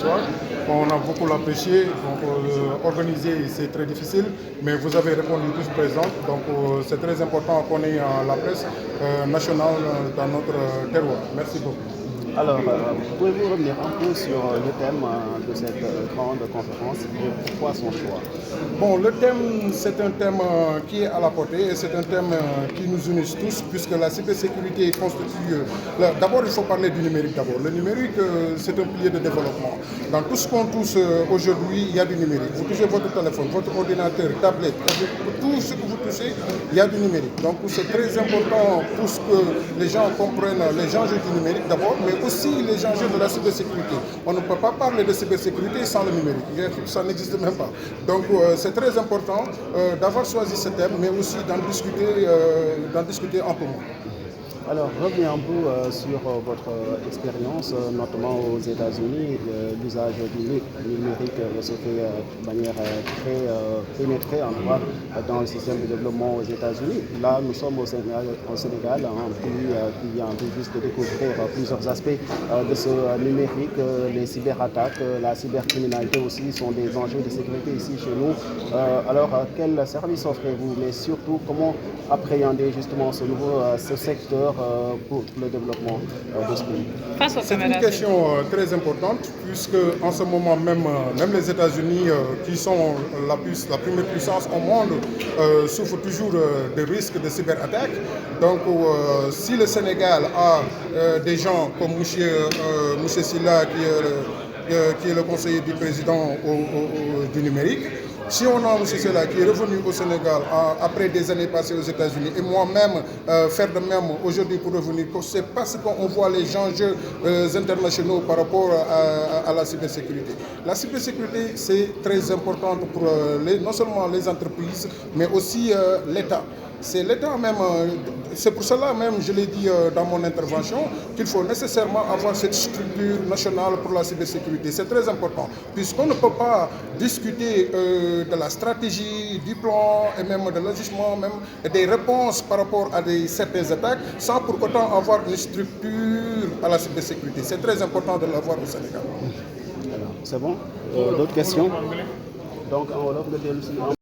soir. On a beaucoup apprécié. Donc, organiser, c'est très difficile, mais vous avez répondu tous présents. Donc, c'est très important qu'on ait la presse nationale dans notre terroir. Merci beaucoup. Alors, pouvez-vous revenir un peu sur le thème de cette grande conférence et pourquoi son choix? Bon, le thème, c'est un thème qui est à la portée et c'est un thème qui nous unit tous puisque la cybersécurité constitue... D'abord, il faut parler du numérique d'abord. Le numérique, c'est un pilier de développement. Dans tout ce qu'on touche aujourd'hui, il y a du numérique. Vous touchez votre téléphone, votre ordinateur, tablette, tout ce que vous touchez, il y a du numérique. Donc, c'est très important pour que les gens comprennent les enjeux du numérique d'abord, mais aussi les enjeux de la cybersécurité. On ne peut pas parler de cybersécurité sans le numérique. Ça n'existe même pas. Donc, c'est très important d'avoir choisi ce thème, mais aussi d'en discuter amplement. Alors, revenez un peu sur votre expérience, notamment aux États-Unis. L'usage du numérique se fait de manière très pénétrée dans le système de développement aux États-Unis. Là, nous sommes au Sénégal, un pays qui vient tout juste de découvrir plusieurs aspects de ce numérique. Les cyberattaques, la cybercriminalité aussi sont des enjeux de sécurité ici chez nous. Alors, quel service offrez-vous, mais surtout, comment appréhender justement ce secteur pour le développement de ce pays? C'est une question très importante puisque en ce moment même les États-Unis qui sont la première puissance au monde souffrent toujours des risques de cyberattaque. Donc si le Sénégal a des gens comme M. Silla qui est le conseiller du président du numérique, si on a M. Silla qui est revenu au Sénégal après des années passées aux États-Unis et moi-même faire de même aujourd'hui pour revenir, c'est parce qu'on voit les enjeux internationaux par rapport à la cybersécurité. La cybersécurité, c'est très important pour non seulement les entreprises, mais aussi l'État. C'est l'État même, c'est pour cela même, je l'ai dit dans mon intervention, qu'il faut nécessairement avoir cette structure nationale pour la cybersécurité. C'est très important, puisqu'on ne peut pas discuter de la stratégie, du plan et même de l'agissement, même des réponses par rapport à certaines attaques, sans pour autant avoir une structure à la cybersécurité. C'est très important de l'avoir au Sénégal. C'est bon? D'autres questions? Donc, en Wolof,